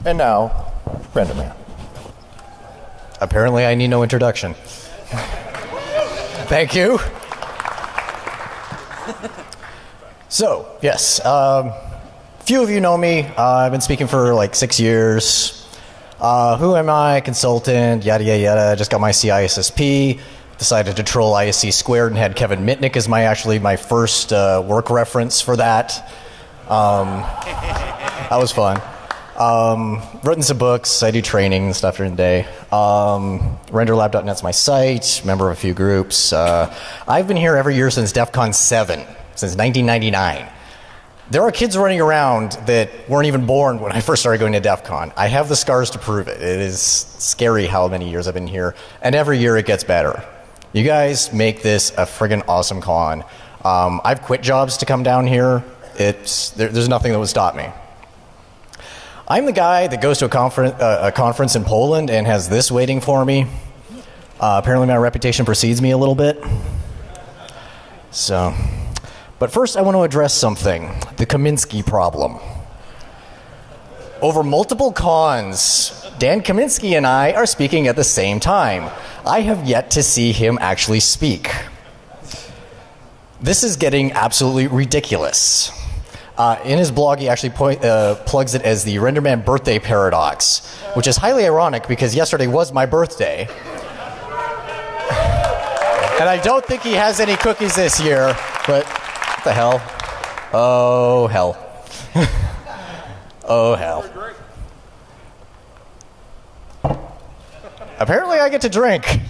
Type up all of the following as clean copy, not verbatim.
And now, RenderMan. Apparently I need no introduction. Thank you. So, yes, few of you know me. I've been speaking for like 6 years. Who am I? Consultant, yada, yada, yada. Just got my CISSP. Decided to troll ISC squared and had Kevin Mitnick as my first work reference for that. That was fun. Written some books. I do training and stuff during the day. RenderLab.net's my site. Member of a few groups. I've been here every year since DEF CON 7, since 1999. There are kids running around that weren't even born when I first started going to DEF CON. I have the scars to prove it. It is scary how many years I've been here, and every year it gets better. You guys make this a friggin' awesome con. I've quit jobs to come down here. There's nothing that would stop me. I'm the guy that goes to a conference in Poland and has this waiting for me. Apparently my reputation precedes me a little bit. So, but first I want to address something, the Kaminsky problem. Over multiple cons, Dan Kaminsky and I are speaking at the same time. I have yet to see him actually speak. This is getting absolutely ridiculous. In his blog, he actually plugs it as the RenderMan birthday paradox, which is highly ironic because yesterday was my birthday. And I don't think he has any cookies this year, but what the hell? Oh, hell. Oh, hell. Apparently I get to drink.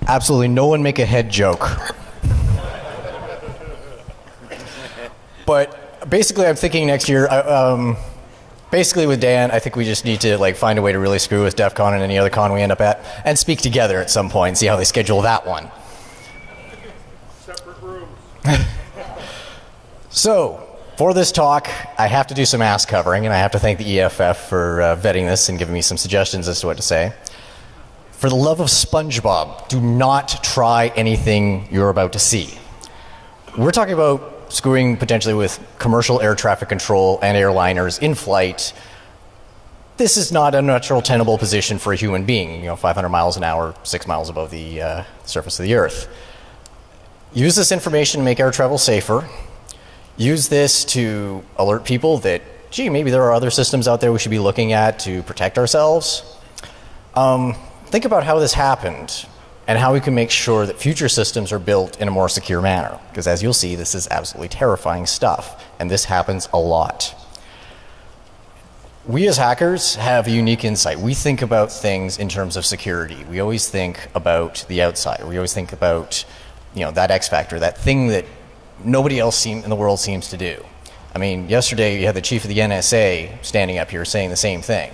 Absolutely no one make a head joke. But basically I'm thinking next year, basically with Dan, I think we just need to find a way to really screw with DEF CON and any other con we end up at and speak together at some point and see how they schedule that one. Separate rooms. So, for this talk, I have to do some ass covering, and I have to thank the EFF for vetting this and giving me some suggestions as to what to say. For the love of SpongeBob, do not try anything you're about to see. We're talking about screwing potentially with commercial air traffic control and airliners in flight. This is not a natural tenable position for a human being, 500 miles an hour, 6 miles above the surface of the Earth. Use this information to make air travel safer. Use this to alert people that, gee, maybe there are other systems out there we should be looking at to protect ourselves. Think about how this happened and how we can make sure that future systems are built in a more secure manner. Because as you'll see, this is absolutely terrifying stuff, and this happens a lot. We as hackers have a unique insight. We think about things in terms of security. We always think about the outside. We always think about, that X factor, that thing that nobody else in the world seems to do. I mean, yesterday you had the chief of the NSA standing up here saying the same thing.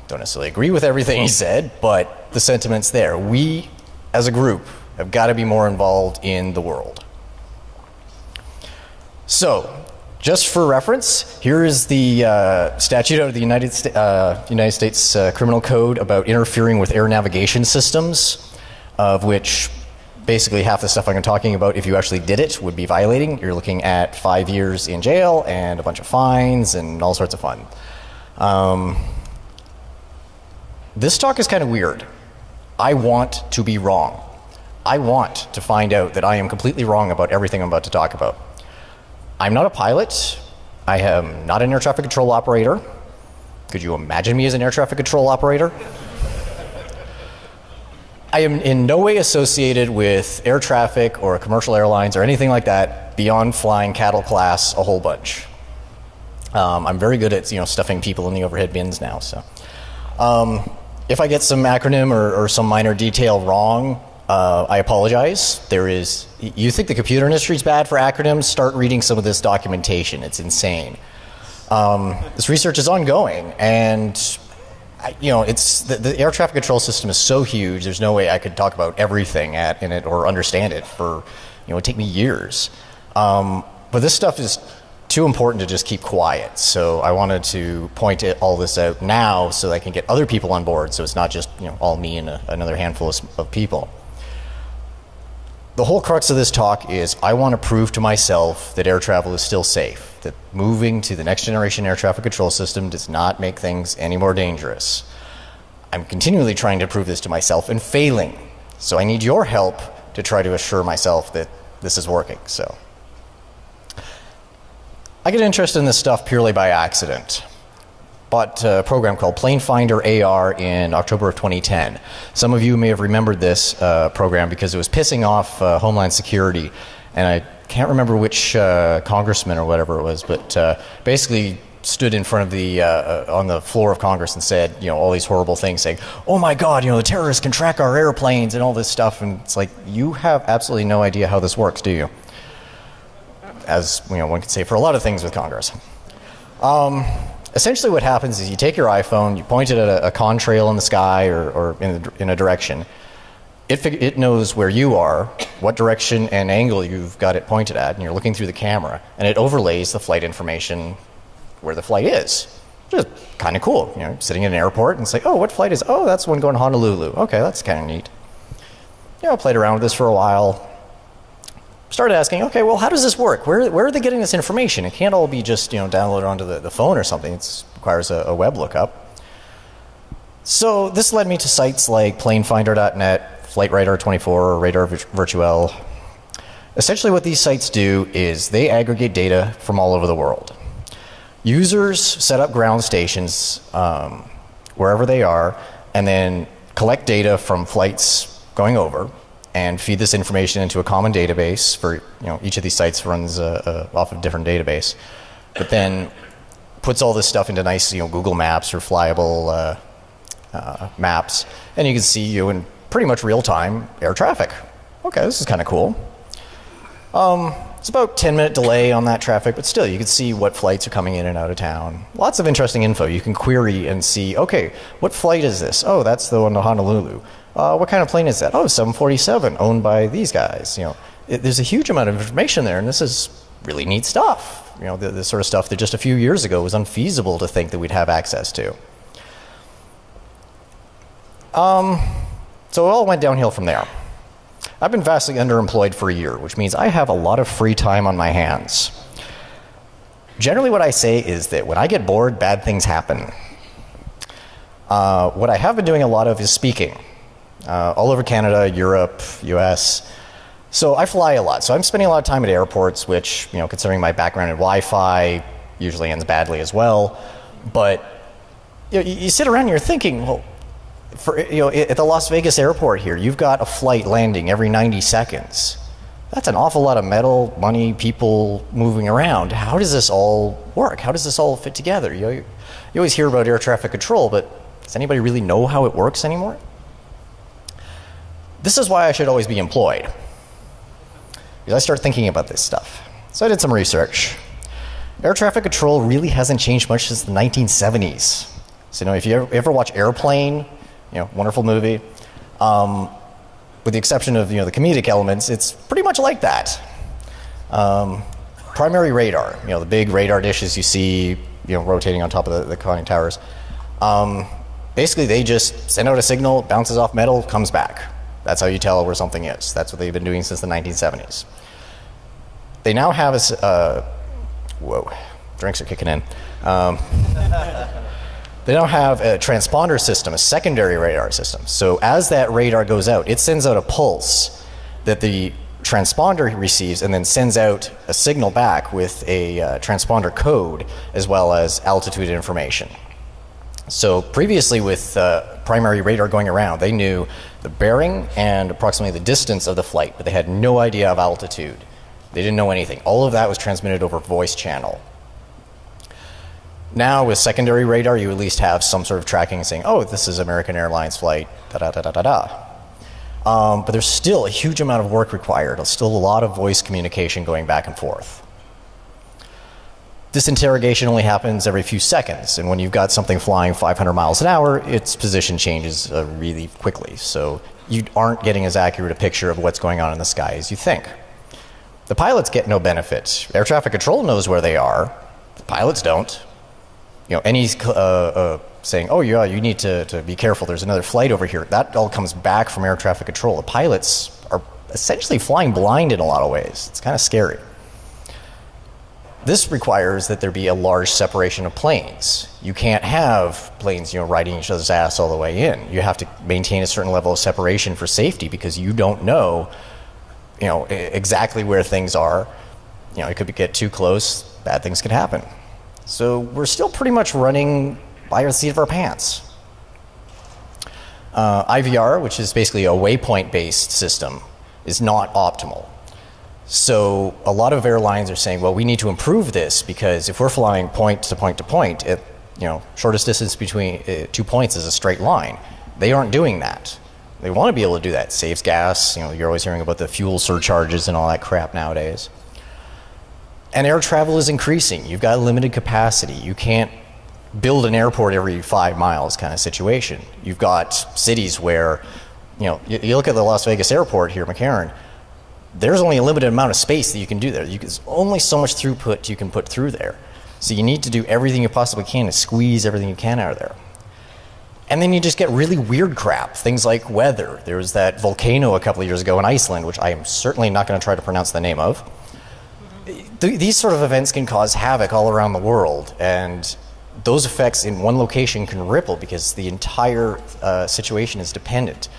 Don't necessarily agree with everything he said, but the sentiment's there. We, as a group, have got to be more involved in the world. So, just for reference, here is the statute out of the United States Criminal Code about interfering with air navigation systems, of which basically half the stuff I'm talking about, if you actually did it, would be violating. You're looking at 5 years in jail and a bunch of fines and all sorts of fun. This talk is kind of weird. I want to be wrong. I want to find out that I am completely wrong about everything I'm about to talk about. I'm not a pilot. I am not an air traffic control operator. Could you imagine me as an air traffic control operator? I am in no way associated with air traffic or commercial airlines or anything like that beyond flying cattle class a whole bunch. I'm very good at stuffing people in the overhead bins now. So, if I get some acronym or some minor detail wrong, I apologize. You think the computer industry is bad for acronyms? Start reading some of this documentation. It's insane. This research is ongoing, and the air traffic control system is so huge. There's no way I could talk about everything in it or understand it for it'd take me years. But this stuff is too important to just keep quiet. So I wanted to point all this out now so that I can get other people on board, so it's not just all me and another handful of people. The whole crux of this talk is I want to prove to myself that air travel is still safe, that moving to the next generation air traffic control system does not make things any more dangerous. I'm continually trying to prove this to myself and failing. So I need your help to try to assure myself that this is working. So I get interested in this stuff purely by accident. Bought a program called Plane Finder AR in October of 2010. Some of you may have remembered this program because it was pissing off Homeland Security, and I can't remember which congressman or whatever it was, but basically stood in front of the on the floor of Congress and said, all these horrible things, saying, "Oh my God, the terrorists can track our airplanes and all this stuff." And it's like, you have absolutely no idea how this works, do you? As one could say for a lot of things with Congress. Essentially, what happens is you take your iPhone, you point it at a contrail in the sky or in a direction. It knows where you are, what direction and angle you've got it pointed at, and you're looking through the camera, and it overlays the flight information where the flight is. Which is kind of cool. Sitting in an airport and say, "Oh, what flight is? Oh, that's the one going to Honolulu. Okay, that's kind of neat." I played around with this for a while. Started asking, okay, well, how does this work? Where are they getting this information? It can't all be just downloaded onto the phone or something. It requires a web lookup. So this led me to sites like planefinder.net, FlightRadar24, or Radar Virtual. Essentially what these sites do is they aggregate data from all over the world. Users set up ground stations wherever they are and then collect data from flights going over and feed this information into a common database for, each of these sites runs off of a different database, but then puts all this stuff into nice, Google Maps or flyable maps, and you can see in pretty much real time air traffic. Okay, this is kind of cool. It's about 10-minute delay on that traffic, but still you can see what flights are coming in and out of town. Lots of interesting info. You can query and see, okay, what flight is this? Oh, that's the one to Honolulu. What kind of plane is that? Oh, 747, owned by these guys. There's a huge amount of information there, and this is really neat stuff. The sort of stuff that just a few years ago was unfeasible to think that we'd have access to. So it all went downhill from there. I've been vastly underemployed for a year, which means I have a lot of free time on my hands. Generally what I say is that when I get bored, bad things happen. What I have been doing a lot of is speaking. All over Canada, Europe, US. So I fly a lot. So I'm spending a lot of time at airports, which, considering my background in Wi-Fi, usually ends badly as well. But you sit around and you're thinking, well, at the Las Vegas airport here, you've got a flight landing every 90 seconds. That's an awful lot of metal, money, people moving around. How does this all work? How does this all fit together? You always hear about air traffic control, but does anybody really know how it works anymore? This is why I should always be employed, because I start thinking about this stuff. So I did some research. Air traffic control really hasn't changed much since the 1970s. So if you ever watch Airplane, wonderful movie, with the exception of the comedic elements, it's pretty much like that. Primary radar, the big radar dishes you see, rotating on top of the conning towers. Basically, they just send out a signal, bounces off metal, comes back. That's how you tell where something is. That's what they've been doing since the 1970s. They now have whoa, drinks are kicking in. They now have a transponder system, a secondary radar system. So as that radar goes out, it sends out a pulse that the transponder receives and then sends out a signal back with a transponder code as well as altitude information. So previously with primary radar going around, they knew the bearing and approximately the distance of the flight, but they had no idea of altitude. They didn't know anything. All of that was transmitted over voice channel. Now with secondary radar, you at least have some sort of tracking saying, oh, this is American Airlines flight, da-da-da-da-da-da. But there's still a huge amount of work required. There's still a lot of voice communication going back and forth. This interrogation only happens every few seconds, and when you've got something flying 500 miles an hour, its position changes really quickly. So you aren't getting as accurate a picture of what's going on in the sky as you think. The pilots get no benefit. Air traffic control knows where they are. The pilots don't. You know, any saying, oh yeah, you need to be careful, there's another flight over here, that all comes back from air traffic control. The pilots are essentially flying blind in a lot of ways. It's kind of scary. This requires that there be a large separation of planes. You can't have planes, you know, riding each other's ass all the way in. You have to maintain a certain level of separation for safety because you don't know, you know, exactly where things are. You know, it could get too close, bad things could happen. So we're still pretty much running by the seat of our pants. IVR, which is basically a waypoint-based system, is not optimal. So a lot of airlines are saying, well, we need to improve this because if we're flying point to point to point, you know, shortest distance between 2 points is a straight line. They aren't doing that. They want to be able to do that. It saves gas. You know, you're always hearing about the fuel surcharges and all that crap nowadays. And air travel is increasing. You've got a limited capacity. You can't build an airport every 5 miles kind of situation. You've got cities where, you know, you look at the Las Vegas airport here, McCarran, there's only a limited amount of space that you can do there. There's only so much throughput you can put through there. So you need to do everything you possibly can to squeeze everything you can out of there. And then you just get really weird crap, things like weather. There was that volcano a couple of years ago in Iceland, which I am certainly not going to try to pronounce the name of. These sort of events can cause havoc all around the world, and those effects in one location can ripple because the entire situation is dependent.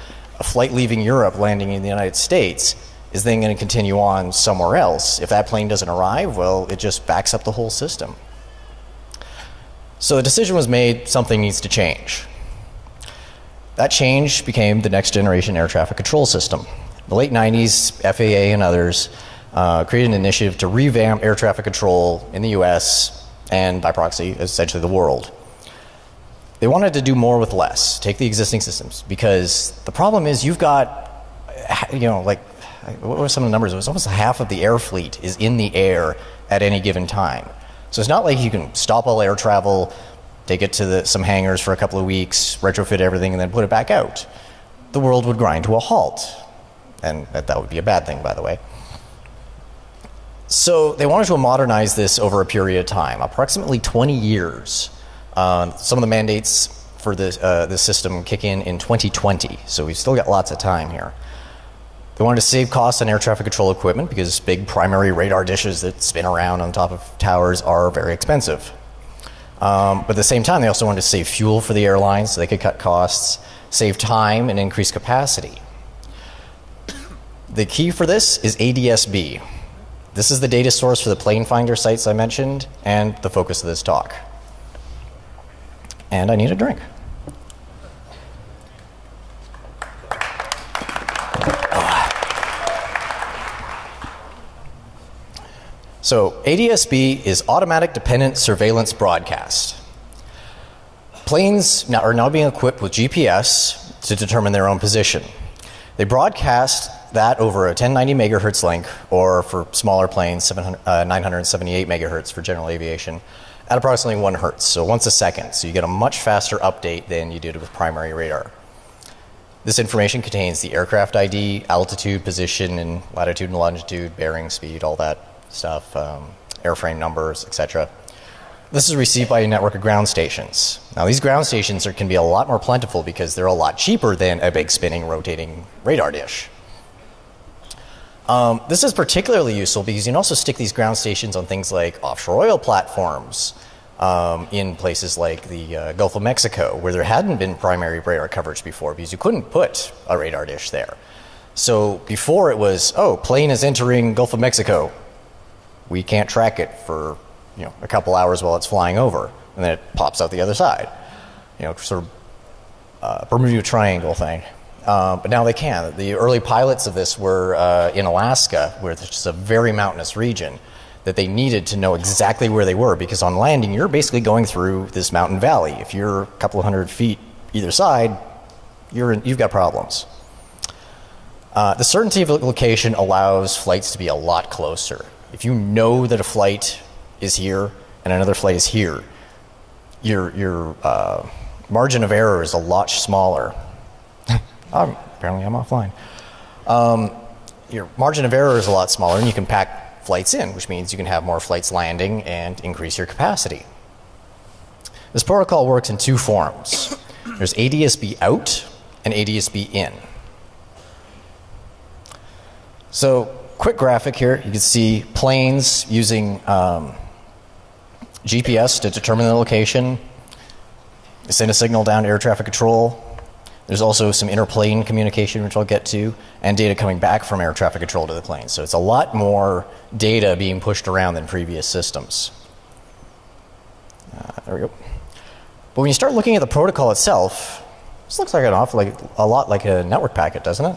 A flight leaving Europe landing in the United States is then going to continue on somewhere else. If that plane doesn't arrive, well, it just backs up the whole system. So the decision was made, something needs to change. That change became the next generation air traffic control system. In the late 90s, FAA and others created an initiative to revamp air traffic control in the US and by proxy, essentially the world. They wanted to do more with less, take the existing systems, because the problem is you've got, you know, like, what were some of the numbers? It was almost half of the air fleet is in the air at any given time. So it's not like you can stop all air travel, take it to some hangars for a couple of weeks, retrofit everything, and then put it back out. The world would grind to a halt. And that would be a bad thing, by the way. So they wanted to modernize this over a period of time, approximately 20 years. Some of the mandates for this system kick in 2020, so we've still got lots of time here. They wanted to save costs on air traffic control equipment because big primary radar dishes that spin around on top of towers are very expensive. But at the same time, they also wanted to save fuel for the airlines so they could cut costs, save time, and increase capacity. The key for this is ADS-B. This is the data source for the plane finder sites I mentioned and the focus of this talk. And I need a drink. So ADS-B is Automatic Dependent Surveillance-Broadcast. Planes are now being equipped with GPS to determine their own position. They broadcast that over a 1090 megahertz link, or for smaller planes, 978 megahertz for general aviation, at approximately 1 hertz, so once a second. So you get a much faster update than you did with primary radar. This information contains the aircraft ID, altitude, position, and latitude and longitude, bearing, speed, all that stuff, airframe numbers, etc. This is received by a network of ground stations. Now these ground stations can be a lot more plentiful because they're a lot cheaper than a big spinning, rotating radar dish. This is particularly useful because you can also stick these ground stations on things like offshore oil platforms in places like the Gulf of Mexico, where there hadn't been primary radar coverage before because you couldn't put a radar dish there. So before it was, oh, plane is entering Gulf of Mexico. We can't track it for, you know, a couple hours while it's flying over, and then it pops out the other side. You know, sort of Bermuda Triangle thing. But now they can. The early pilots of this were in Alaska, where it's just a very mountainous region, that they needed to know exactly where they were, because on landing, you're basically going through this mountain valley. If you're a couple of hundred feet either side, you've got problems. The certainty of location allows flights to be a lot closer. If you know that a flight is here and another flight is here, your margin of error is a lot smaller. Apparently I'm offline. your margin of error is a lot smaller, and you can pack flights in, which means you can have more flights landing and increase your capacity. This protocol works in two forms. There's ADS-B out and ADS-B in. So, quick graphic here. You can see planes using GPS to determine the location, send a signal down to air traffic control. There's also some interplane communication, which I'll get to, and data coming back from air traffic control to the plane. So it's a lot more data being pushed around than previous systems. There we go. But when you start looking at the protocol itself, this looks like a lot like a network packet, doesn't it?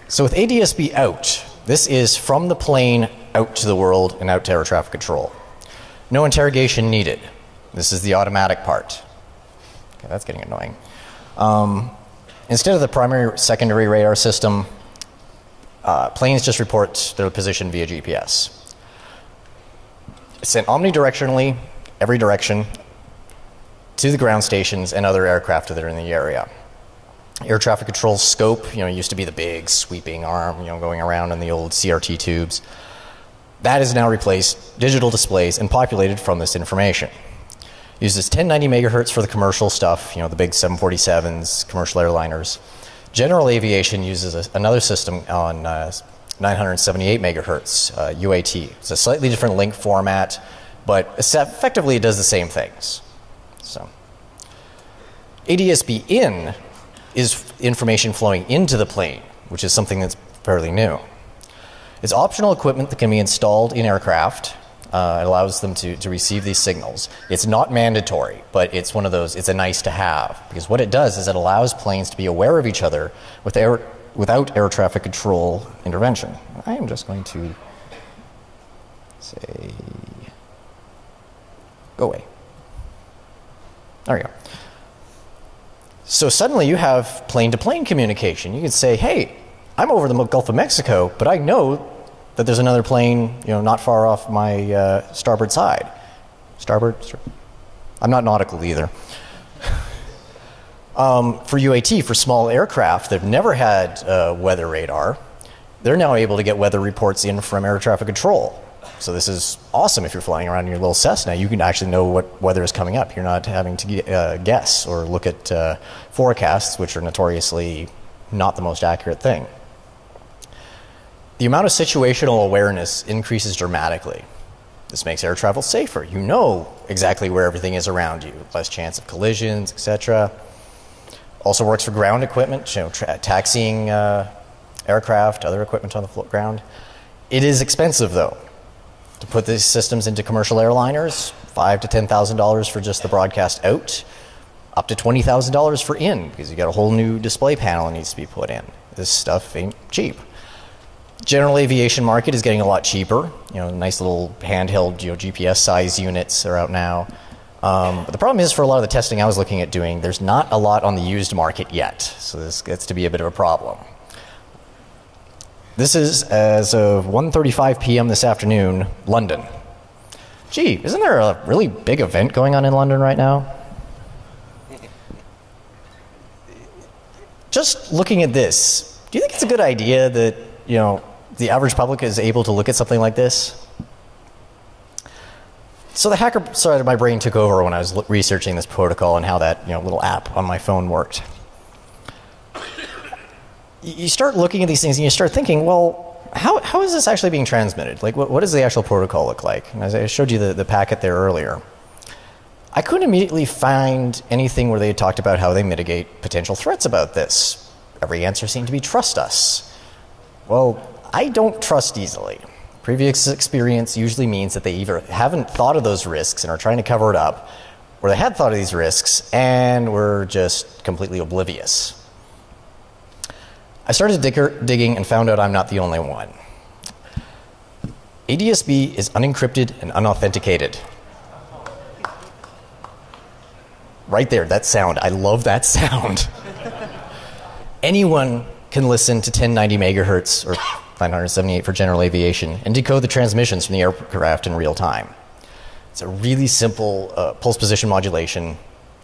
So with ADS-B out, this is from the plane out to the world and out to air traffic control. No interrogation needed. This is the automatic part. Okay, that's getting annoying. Instead of the primary secondary radar system, planes just report their position via GPS. It's sent omnidirectionally, every direction, to the ground stations and other aircraft that are in the area. Air traffic control scope, used to be the big sweeping arm, going around in the old CRT tubes. That is now replaced, digital displays, and populated from this information. Uses 1090 megahertz for the commercial stuff, the big 747s, commercial airliners. General aviation uses another system on 978 megahertz, UAT. It's a slightly different link format, but effectively it does the same things. So, ADS-B in is information flowing into the plane, which is something that's fairly new. It's optional equipment that can be installed in aircraft. It allows them to receive these signals. It's not mandatory, but it's one of those, it's a nice to have. Because what it does is it allows planes to be aware of each other without air traffic control intervention. I am just going to say, go away. There we go. So suddenly you have plane-to-plane communication. You can say, hey, I'm over the Gulf of Mexico, but I know that there's another plane, not far off my starboard side. Starboard? I'm not nautical either. For UAT, for small aircraft that have never had weather radar, they're now able to get weather reports in from air traffic control. So this is awesome if you're flying around in your little Cessna. You can actually know what weather is coming up. You're not having to guess or look at forecasts, which are notoriously not the most accurate thing. The amount of situational awareness increases dramatically. This makes air travel safer. You know exactly where everything is around you. Less chance of collisions, etc. Also works for ground equipment, taxiing aircraft, other equipment on the ground. It is expensive, though. To put these systems into commercial airliners, $5,000 to $10,000 for just the broadcast out, up to $20,000 for in, because you got a whole new display panel that needs to be put in. This stuff ain't cheap. General aviation market is getting a lot cheaper. Nice little handheld GPS size units are out now. But the problem is, for a lot of the testing I was looking at doing, there's not a lot on the used market yet. So this gets to be a bit of a problem. This is as of 1:35 p.m. this afternoon, London. Gee, isn't there a really big event going on in London right now? Just looking at this, do you think it's a good idea that, the average public is able to look at something like this? So the hacker side of my brain took over when I was researching this protocol and how that, little app on my phone worked. You start looking at these things and you start thinking, well, how is this actually being transmitted? Like, what does the actual protocol look like? And as I showed you the packet there earlier, I couldn't immediately find anything where they had talked about how they mitigate potential threats about this. Every answer seemed to be trust us. Well, I don't trust easily. Previous experience usually means that they either haven't thought of those risks and are trying to cover it up, or they had thought of these risks and were just completely oblivious. I started digging and found out I'm not the only one. ADS-B is unencrypted and unauthenticated. Right there, that sound. I love that sound. Anyone can listen to 1090 megahertz or 978 for general aviation and decode the transmissions from the aircraft in real time. It's a really simple pulse position modulation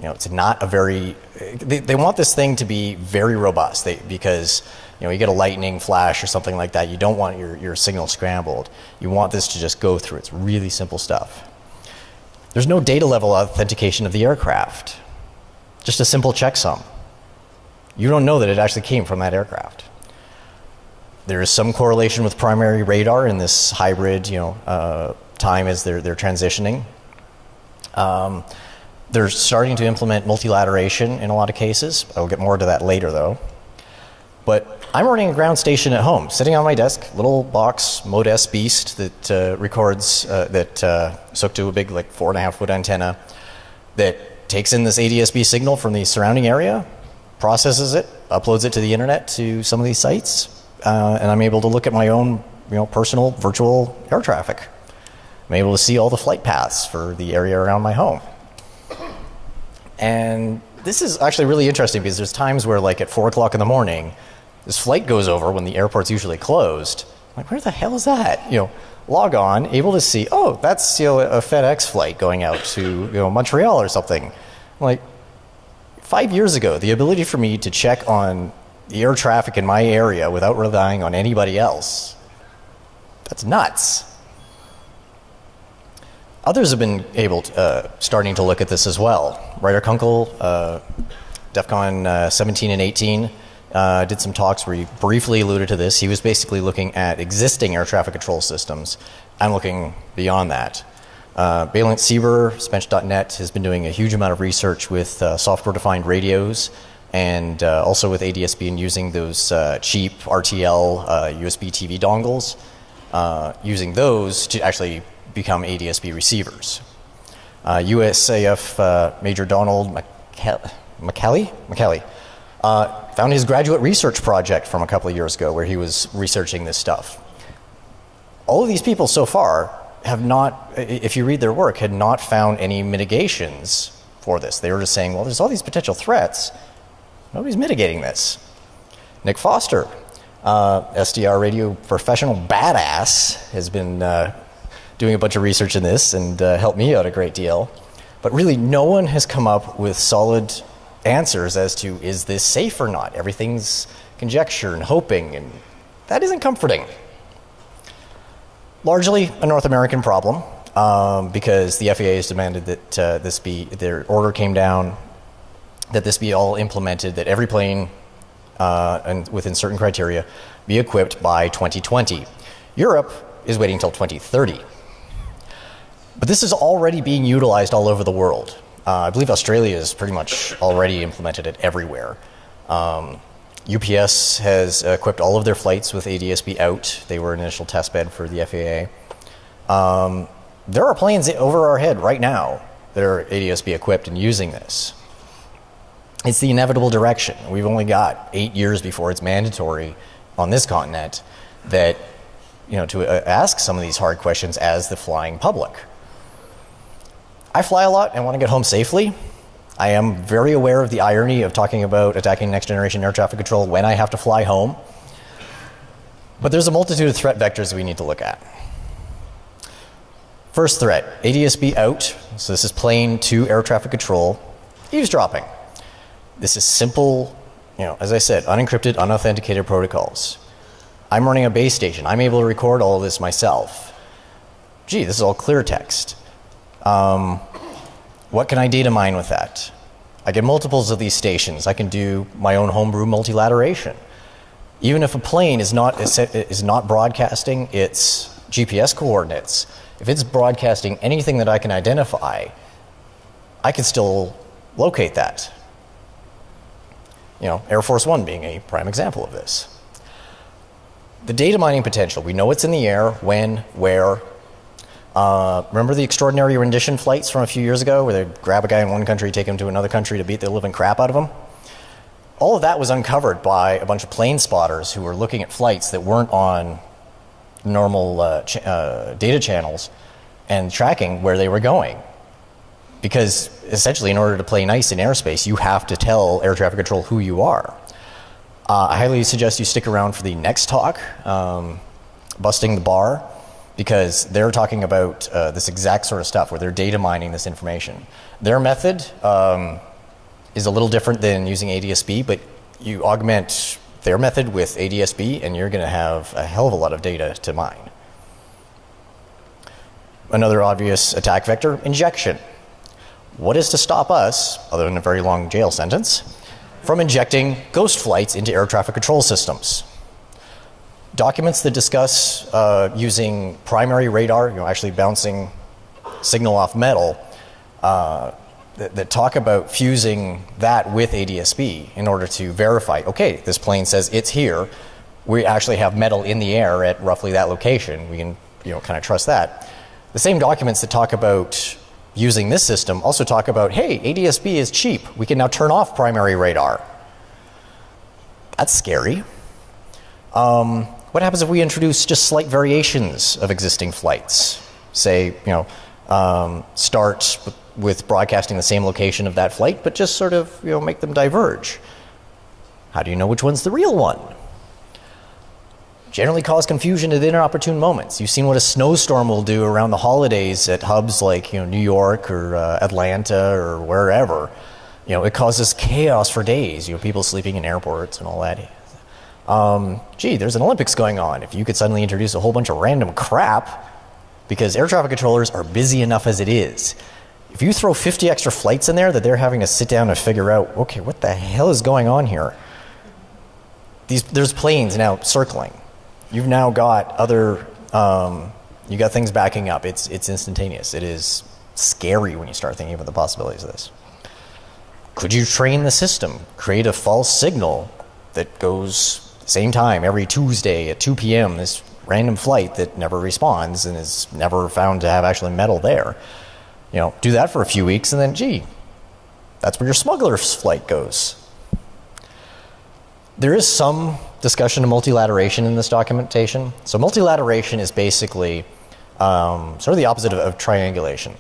it's not a very, they want this thing to be very robust because, you get a lightning flash or something like that. You don't want your signal scrambled. You want this to just go through. It's really simple stuff. There's no data level authentication of the aircraft. Just a simple checksum. You don't know that it actually came from that aircraft. There is some correlation with primary radar in this hybrid, time as they're transitioning. They're starting to implement multilateration in a lot of cases. I'll get more to that later, though. But I'm running a ground station at home, sitting on my desk, little box, Modest beast that records, that's hooked to a big, 4.5-foot antenna that takes in this ADS-B signal from the surrounding area, processes it, uploads it to the internet to some of these sites, and I'm able to look at my own, personal virtual air traffic. I'm able to see all the flight paths for the area around my home. And this is actually really interesting because there's times where, at 4 o'clock in the morning, this flight goes over when the airport's usually closed. I'm like, where the hell is that? Log on, able to see, oh, that's a FedEx flight going out to Montreal or something. I'm like, 5 years ago, the ability for me to check on the air traffic in my area without relying on anybody else, that's nuts. Others have been starting to look at this as well. Ryder Kunkel, DEF CON 17 and 18, did some talks where he briefly alluded to this. He was basically looking at existing air traffic control systems. I'm looking beyond that. Balint Sieber, Spench.net, has been doing a huge amount of research with software-defined radios and also with ADS-B and using those cheap RTL USB TV dongles, using those to actually become ADS-B receivers. USAF Major Donald McKelly found his graduate research project from a couple of years ago where he was researching this stuff. All of these people so far have not, if you read their work, had not found any mitigations for this. They were just saying, well, there's all these potential threats. Nobody's mitigating this. Nick Foster, SDR radio professional badass, has been doing a bunch of research in this and helped me out a great deal. But really, no one has come up with solid answers as to, is this safe or not? Everything's conjecture and hoping, and that isn't comforting. Largely a North American problem, because the FAA has demanded that their order came down, that this be all implemented, that every plane, and within certain criteria, be equipped by 2020. Europe is waiting until 2030. But this is already being utilized all over the world. I believe Australia has pretty much already implemented it everywhere. UPS has equipped all of their flights with ADS-B out. They were an initial test bed for the FAA. There are planes over our head right now that are ADS-B equipped and using this. It's the inevitable direction. We've only got 8 years before it's mandatory on this continent that, to ask some of these hard questions as the flying public. I fly a lot and want to get home safely. I am very aware of the irony of talking about attacking next generation air traffic control when I have to fly home. But there's a multitude of threat vectors that we need to look at. First threat, ADS-B out. So this is plane to air traffic control. Eavesdropping. This is simple, as I said, unencrypted, unauthenticated protocols. I'm running a base station. I'm able to record all of this myself. Gee, this is all clear text. What can I data mine with that? I get multiples of these stations. I can do my own homebrew multilateration. Even if a plane is not broadcasting its GPS coordinates, if it's broadcasting anything that I can identify, I can still locate that. Air Force One being a prime example of this. The data mining potential, we know it's in the air, when, where. Remember the extraordinary rendition flights from a few years ago where they'd grab a guy in one country, take him to another country to beat the living crap out of him? All of that was uncovered by a bunch of plane spotters who were looking at flights that weren't on normal data channels and tracking where they were going. Because essentially, in order to play nice in airspace, you have to tell air traffic control who you are. I highly suggest you stick around for the next talk, Busting the Bar, because they're talking about this exact sort of stuff where they're data mining this information. Their method is a little different than using ADS-B, but you augment their method with ADS-B and you're going to have a hell of a lot of data to mine. Another obvious attack vector, injection. What is to stop us, other than a very long jail sentence, from injecting ghost flights into air traffic control systems? Documents that discuss using primary radar, actually bouncing signal off metal, that talk about fusing that with ADS-B in order to verify, okay, this plane says it's here. We actually have metal in the air at roughly that location. We can kind of trust that. The same documents that talk about using this system also talk about, hey, ADS-B is cheap. We can now turn off primary radar. That's scary. What happens if we introduce just slight variations of existing flights? Say, start with broadcasting the same location of that flight, but just sort of, make them diverge. How do you know which one's the real one? Generally cause confusion at inopportune moments. You've seen what a snowstorm will do around the holidays at hubs like, New York or Atlanta or wherever. It causes chaos for days. People sleeping in airports and all that. Gee, there's an Olympics going on. If you could suddenly introduce a whole bunch of random crap, because air traffic controllers are busy enough as it is. If you throw 50 extra flights in there that they're having to sit down and figure out, okay, what the hell is going on here? There's planes now circling. You've now got other, you got things backing up. It's instantaneous. It is scary when you start thinking about the possibilities of this. Could you train the system, create a false signal that goes same time every Tuesday at 2 p.m., this random flight that never responds and is never found to have actually metal there? Do that for a few weeks and then, gee, that's where your smuggler's flight goes. There is some discussion of multilateration in this documentation. So multilateration is basically sort of the opposite of triangulation.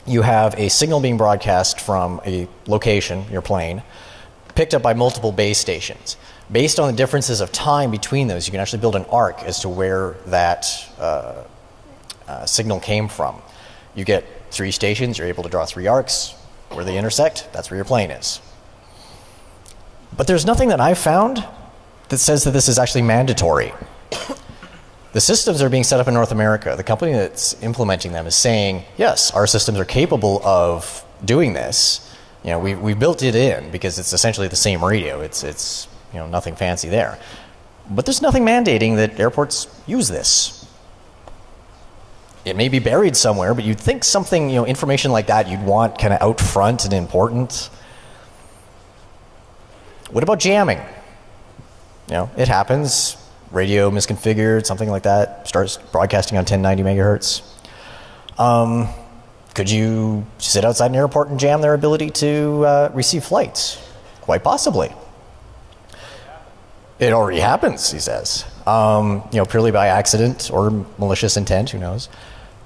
You have a signal being broadcast from a location, your plane, picked up by multiple base stations. Based on the differences of time between those, you can actually build an arc as to where that signal came from. You get 3 stations, you're able to draw 3 arcs. Where they intersect, that's where your plane is. But there's nothing that I've found that says that this is actually mandatory. The systems are being set up in North America. The company that's implementing them is saying, yes, our systems are capable of doing this. We built it in because it's essentially the same radio. It's nothing fancy there. But there's nothing mandating that airports use this. It may be buried somewhere, but you'd think something, information like that you'd want kind of out front and important. What about jamming? It happens. Radio misconfigured, something like that, starts broadcasting on 1090 megahertz. Could you sit outside an airport and jam their ability to receive flights? Quite possibly. It already happens, he says. Purely by accident or malicious intent, who knows.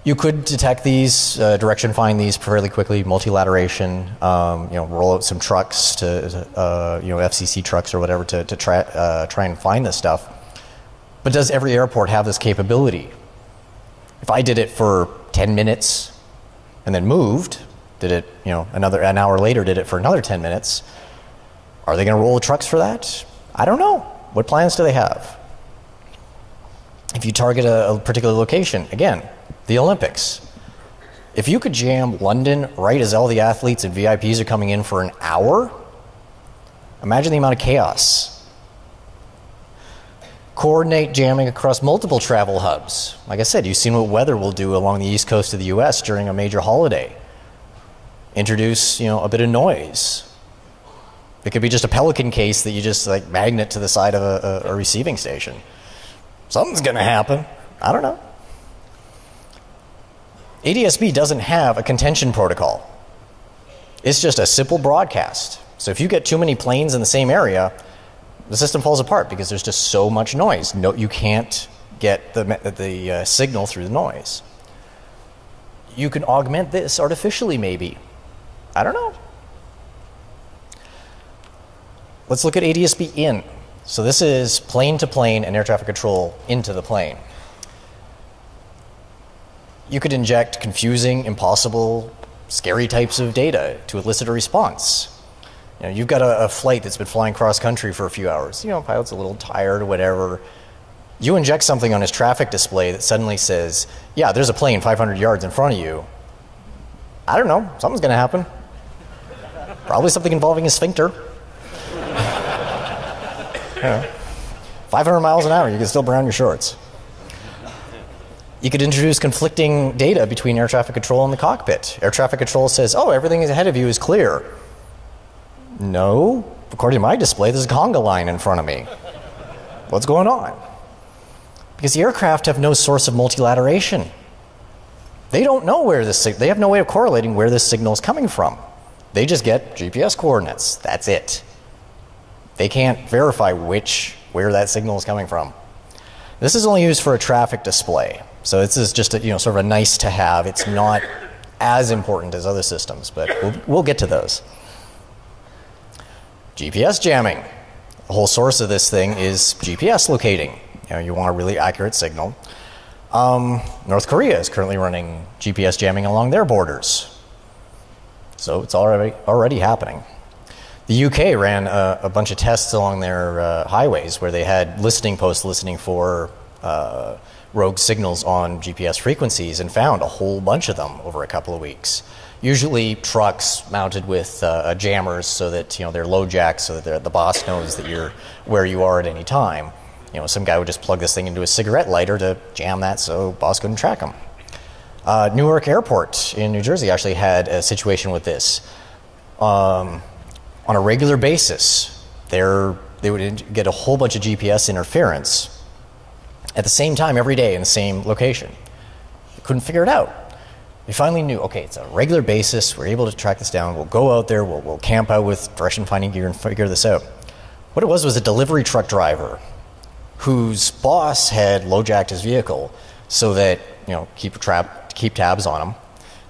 You could detect these, direction find these fairly quickly, multilateration, roll out some trucks to, FCC trucks or whatever to try and find this stuff. But does every airport have this capability? If I did it for 10 minutes and then moved, did it, an hour later, did it for another 10 minutes, are they going to roll the trucks for that? I don't know. What plans do they have? If you target a particular location, again, the Olympics. If you could jam London right as all the athletes and VIPs are coming in for an hour, imagine the amount of chaos. Coordinate jamming across multiple travel hubs. Like I said, you've seen what weather will do along the east coast of the US during a major holiday. Introduce, a bit of noise. It could be just a pelican case that you just magnet to the side of a receiving station. Something's going to happen. I don't know. ADS-B doesn't have a contention protocol. It's just a simple broadcast. So if you get too many planes in the same area, the system falls apart because there's just so much noise. No, you can't get the signal through the noise. You can augment this artificially, maybe. I don't know. Let's look at ADS-B in. So this is plane to plane and air traffic control into the plane. You could inject confusing, impossible, scary types of data to elicit a response. You know, you've got a flight that's been flying cross country for a few hours. You know, pilot's a little tired or whatever. You inject something on his traffic display that suddenly says, yeah, there's a plane 500 yards in front of you. I don't know, something's going to happen. Probably something involving a sphincter. You know, 500 miles an hour, you can still brown your shorts. You could introduce conflicting data between air traffic control and the cockpit. Air traffic control says, oh, everything ahead of you is clear. No, according to my display, there's a conga line in front of me. What's going on? Because the aircraft have no source of multilateration. They don't know where this they have no way of correlating where this signal is coming from. They just get GPS coordinates. That's it. They can't verify where that signal is coming from. This is only used for a traffic display. So this is just a, sort of a nice to have. It's not as important as other systems, but we'll get to those. GPS jamming. The whole source of this thing is GPS locating. You want a really accurate signal. North Korea is currently running GPS jamming along their borders. So it's already happening. The UK ran a bunch of tests along their highways where they had listening posts listening for rogue signals on GPS frequencies and found a whole bunch of them over a couple of weeks. Usually trucks mounted with jammers so that they're low jacks so that the boss knows that you're where you are at any time. Some guy would just plug this thing into a cigarette lighter to jam that so boss couldn't track him. Newark Airport in New Jersey actually had a situation with this. On a regular basis, they would get a whole bunch of GPS interference at the same time every day in the same location. They couldn't figure it out. They finally knew, okay, it's a regular basis, we're able to track this down, we'll go out there, we'll camp out with direction finding gear and figure this out. What it was a delivery truck driver whose boss had low-jacked his vehicle so that, keep tabs on him.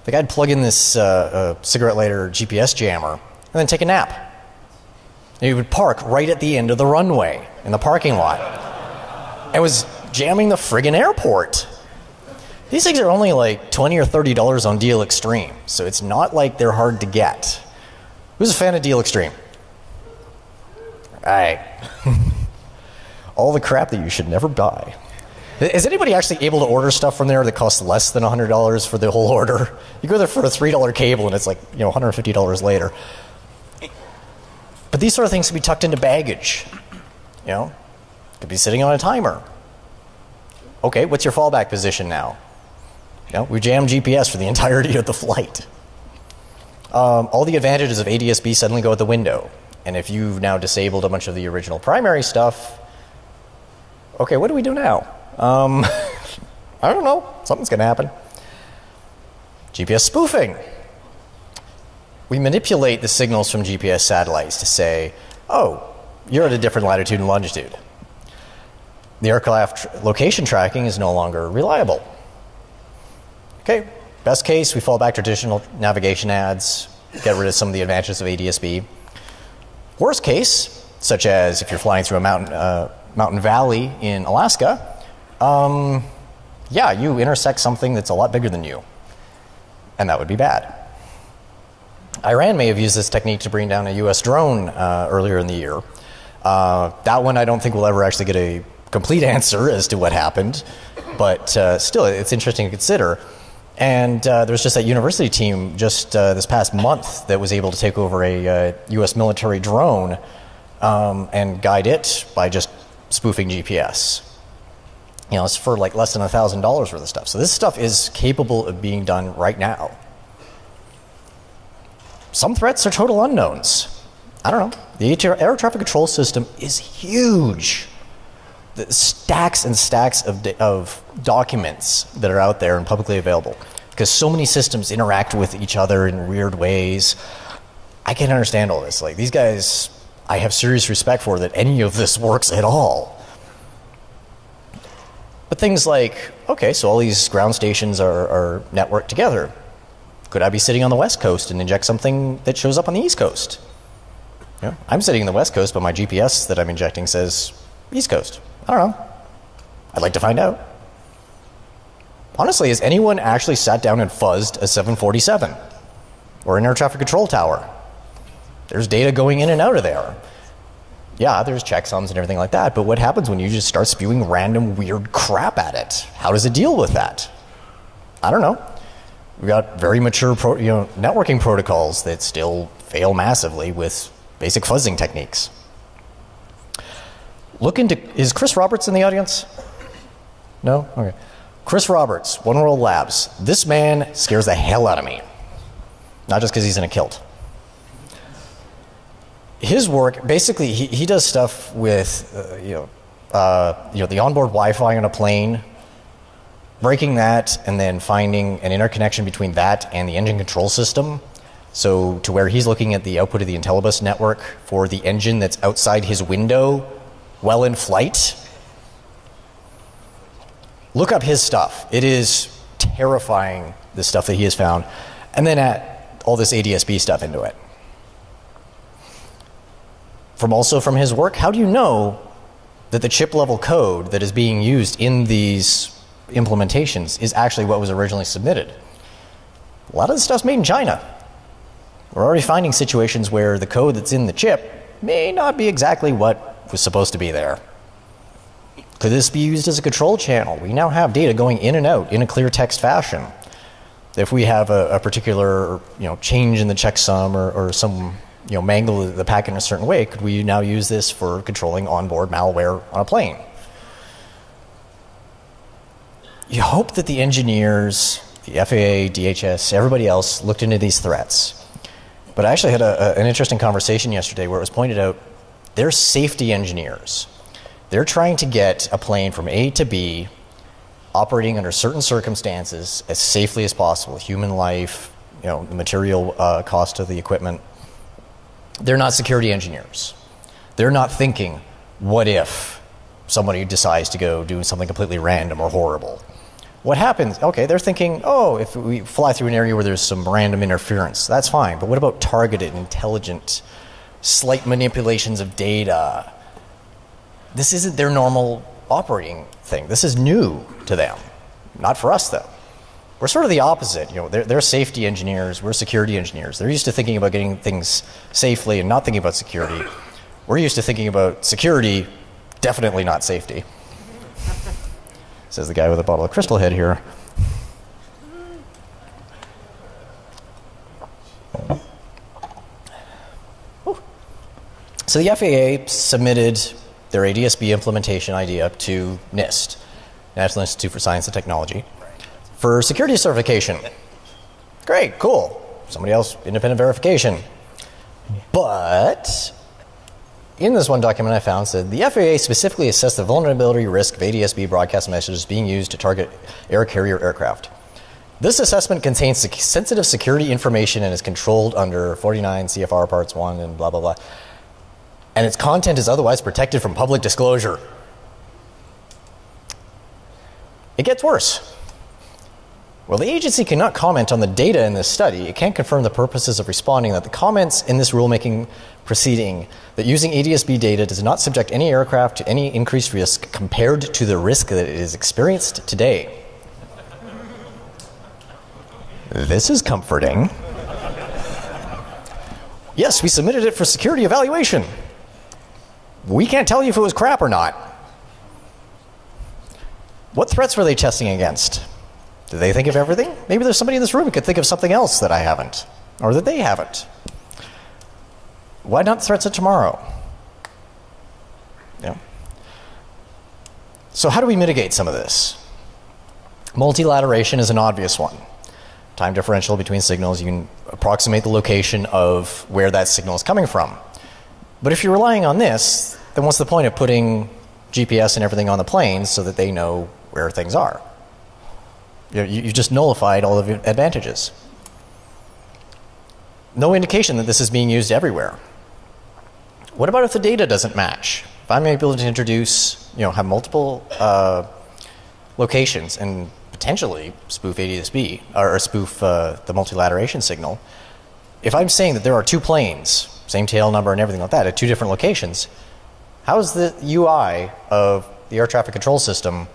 The guy'd plug in this cigarette lighter GPS jammer and then take a nap. And he would park right at the end of the runway in the parking lot. And was jamming the friggin' airport. These things are only like $20 or $30 on Deal Extreme, so it's not like they're hard to get. Who's a fan of Deal Extreme? All right. All the crap that you should never buy. Is anybody actually able to order stuff from there that costs less than $100 for the whole order? You go there for a $3 cable and it's like, $150 later. But these sort of things can be tucked into baggage. Could be sitting on a timer. Okay, what's your fallback position now? We jammed GPS for the entirety of the flight. All the advantages of ADS-B suddenly go out the window. And if you've now disabled a bunch of the original primary stuff, okay, what do we do now? I don't know. Something's going to happen. GPS spoofing. We manipulate the signals from GPS satellites to say, oh, you're at a different latitude and longitude. The aircraft location tracking is no longer reliable. Okay, best case, we fall back to traditional navigation ads, get rid of some of the advantages of ADS-B. Worst case, such as if you're flying through a mountain valley in Alaska, you intersect something that's a lot bigger than you, and that would be bad. Iran may have used this technique to bring down a U.S. drone earlier in the year. That one I don't think we'll ever actually get a complete answer as to what happened, but still, it's interesting to consider. And there's just that university team just this past month that was able to take over a U.S. military drone and guide it by just spoofing GPS. It's for like less than $1,000 worth of stuff. So this stuff is capable of being done right now. Some threats are total unknowns. I don't know. The air traffic control system is huge. The stacks and stacks of documents that are out there and publicly available. Because so many systems interact with each other in weird ways. I can't understand all this. Like, these guys, I have serious respect for that any of this works at all. But things like, okay, so all these ground stations are networked together. Could I be sitting on the West Coast and inject something that shows up on the East Coast? I'm sitting in the West Coast, but my GPS that I'm injecting says East Coast. I don't know. I'd like to find out. Honestly, has anyone actually sat down and fuzzed a 747 or an air traffic control tower? There's data going in and out of there. Yeah, there's checksums and everything like that, but what happens when you just start spewing random weird crap at it? How does it deal with that? I don't know. We've got very mature networking protocols that still fail massively with basic fuzzing techniques. Is Chris Roberts in the audience? No? Okay. Chris Roberts, One World Labs. This man scares the hell out of me. Not just because he's in a kilt. His work, basically, he does stuff with, the onboard Wi-Fi on a plane, breaking that, and then finding an interconnection between that and the engine control system. So to where he's looking at the output of the Intellibus network for the engine that's outside his window while in flight. Look up his stuff. It is terrifying, the stuff that he has found. And then add all this ADSB stuff into it. From his work, how do you know that the chip level code that is being used in these implementations is actually what was originally submitted? A lot of the stuff's made in China. We're already finding situations where the code that's in the chip may not be exactly what was supposed to be there. Could this be used as a control channel? We now have data going in and out in a clear text fashion. If we have a particular change in the checksum or some mangle the packet in a certain way, could we now use this for controlling onboard malware on a plane? You hope that the engineers, the FAA, DHS, everybody else looked into these threats. But I actually had an interesting conversation yesterday where it was pointed out they're safety engineers. They're trying to get a plane from A to B operating under certain circumstances as safely as possible. Human life, the material cost of the equipment. They're not security engineers. They're not thinking, what if somebody decides to go do something completely random or horrible? What happens? Okay, they're thinking, if we fly through an area where there's some random interference, that's fine. But what about targeted, intelligent, slight manipulations of data? This isn't their normal operating thing. This is new to them. Not for us, though. We're sort of the opposite. They're safety engineers. We're security engineers. They're used to thinking about getting things safely and not thinking about security. We're used to thinking about security, definitely not safety. Says the guy with a bottle of Crystal Head here. So the FAA submitted their ADSB implementation idea to NIST, National Institute for Science and Technology, for security certification. Great, cool. Somebody else, independent verification. But in this one document I found said the FAA specifically assessed the vulnerability risk of ADSB broadcast messages being used to target air carrier aircraft. This assessment contains sensitive security information and is controlled under 49 CFR Parts 1 and blah, blah, blah. And its content is otherwise protected from public disclosure. It gets worse. While the agency cannot comment on the data in this study, it can confirm the purposes of responding that the comments in this rulemaking proceeding that using ADSB data does not subject any aircraft to any increased risk compared to the risk that it is experienced today. This is comforting. Yes, we submitted it for security evaluation. We can't tell you if it was crap or not. What threats were they testing against? Did they think of everything? Maybe there's somebody in this room who could think of something else that I haven't, or that they haven't. Why not threats of tomorrow? Yeah. So how do we mitigate some of this? Multilateration is an obvious one. Time differential between signals, you can approximate the location of where that signal is coming from. But if you're relying on this, then what's the point of putting GPS and everything on the planes so that they know where things are? You just nullified all of your advantages. No indication that this is being used everywhere. What about if the data doesn't match? If I'm able to introduce, have multiple locations and potentially spoof ADSB, or spoof the multilateration signal, if I'm saying that there are two planes, same tail number and everything like that, at two different locations, how is the UI of the air traffic control system,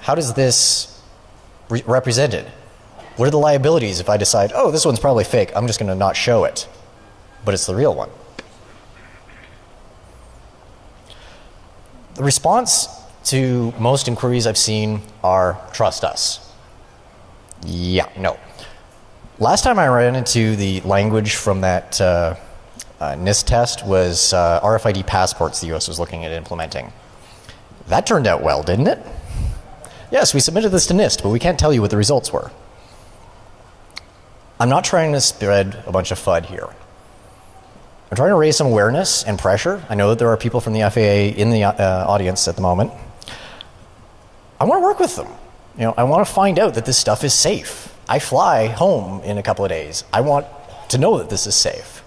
how does this represented? What are the liabilities if I decide, this one's probably fake, I'm just going to not show it? but it's the real one. The response to most inquiries I've seen are, trust us. Yeah, no. Last time I ran into the language from that NIST test was RFID passports the US was looking at implementing. That turned out well, didn't it? Yes, we submitted this to NIST, but we can't tell you what the results were. I'm not trying to spread a bunch of FUD here. I'm trying to raise some awareness and pressure. I know that there are people from the FAA in the audience at the moment. I want to work with them. You know, I want to find out that this stuff is safe. I fly home in a couple of days. I want to know that this is safe.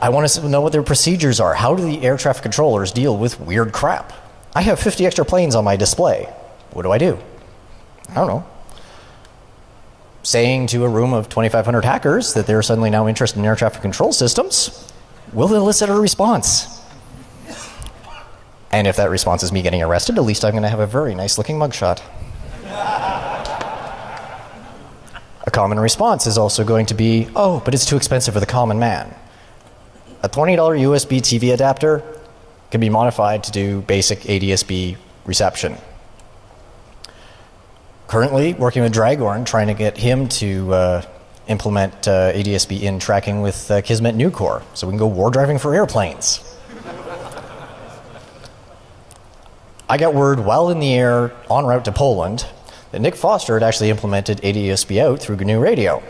I want to know what their procedures are. How do the air traffic controllers deal with weird crap? I have 50 extra planes on my display. What do? I don't know. Saying to a room of 2,500 hackers that they're suddenly now interested in air traffic control systems will elicit a response. And if that response is me getting arrested, at least I'm going to have a very nice looking mugshot. A common response is also going to be, oh, but it's too expensive for the common man. A $20 USB TV adapter can be modified to do basic ADS-B reception. Currently working with Dragorn, trying to get him to implement ADS-B in tracking with Kismet Nucor, so we can go war driving for airplanes. I got word while in the air en route to Poland that Nick Foster had actually implemented ADS-B out through GNU Radio.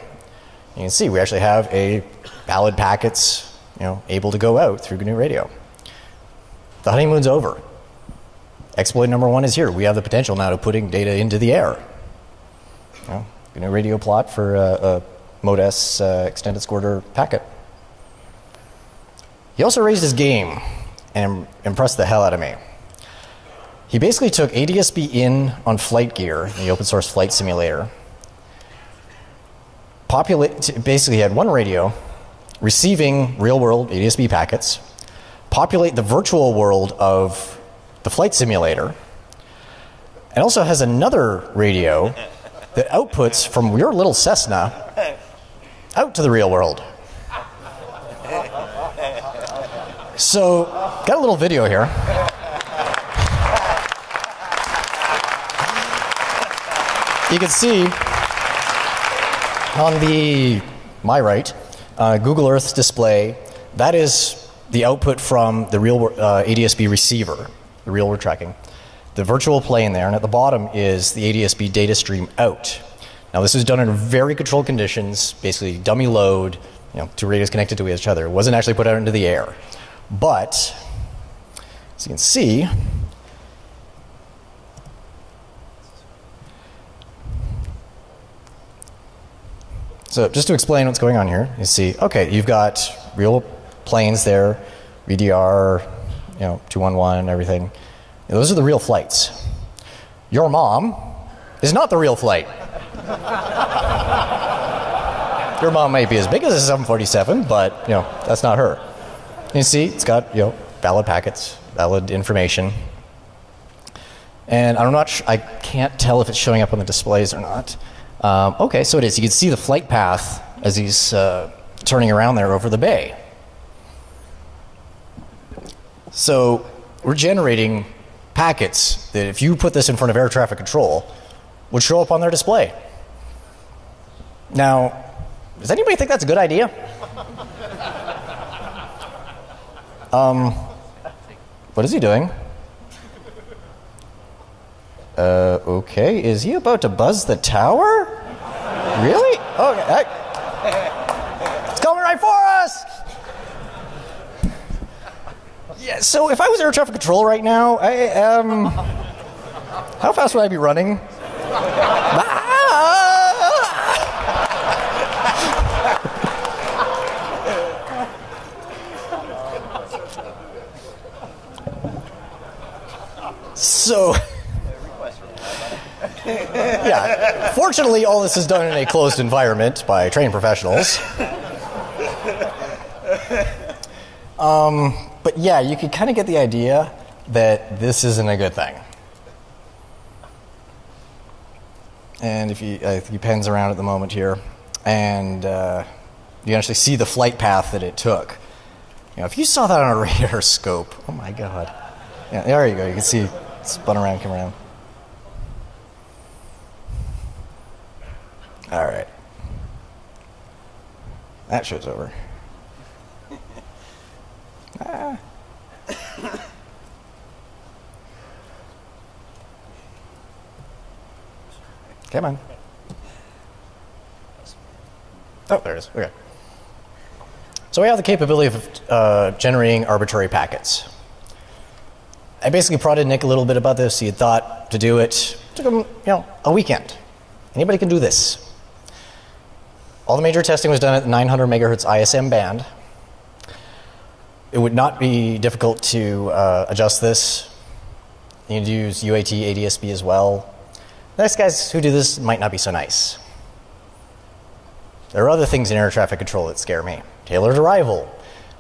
You can see we actually have a valid packets, able to go out through GNU Radio. The honeymoon's over. Exploit number 1 is here. We have the potential now to putting data into the air. GNU Radio plot for a Mode-S extended squirter packet. He also raised his game and impressed the hell out of me. He basically took ADS-B in on flight gear, the open source flight simulator. Basically, he had one radio receiving real world ADS-B packets, populate the virtual world of the flight simulator, and also has another radio that outputs from your little Cessna out to the real world. So, got a little video here. You can see on my right, Google Earth's display, that is the output from the real ADS-B receiver, the real world tracking. The virtual plane there, and at the bottom is the ADS-B data stream out. Now this was done in very controlled conditions, basically dummy load, two radios connected to each other. It wasn't actually put out into the air. But, as you can see, so just to explain what's going on here, you see, okay, you've got real planes there, VDR, 211 and everything. Those are the real flights. Your mom is not the real flight. Your mom may be as big as a 747, but that's not her. You see, it's got valid packets, valid information, and I can't tell if it's showing up on the displays or not. Okay, so it is. You can see the flight path as he's turning around there over the bay. So we're generating packets that if you put this in front of air traffic control would show up on their display. Now, does anybody think that's a good idea? What is he doing? Okay, is he about to buzz the tower? Really? Okay. It's coming right for us! Yeah, so if I was air traffic control right now, how fast would I be running? So, yeah, fortunately all this is done in a closed environment by trained professionals. But yeah, you can kind of get the idea that this isn't a good thing. And if he pens around at the moment here, and You can actually see the flight path that it took. You know, if you saw that on a radar scope, oh my god. Yeah, there you go. You can see it spun around, come around. All right. That show's over. Ah. Come on. Oh, there it is. Okay. So we have the capability of generating arbitrary packets. I basically prodded Nick a little bit about this. He had thought to do it. It took him, a weekend. Anybody can do this. All the major testing was done at the 900 megahertz ISM band. It would not be difficult to adjust this. You can use UAT, ADSB as well. The next guys who do this might not be so nice. There are other things in air traffic control that scare me. Tailored arrival,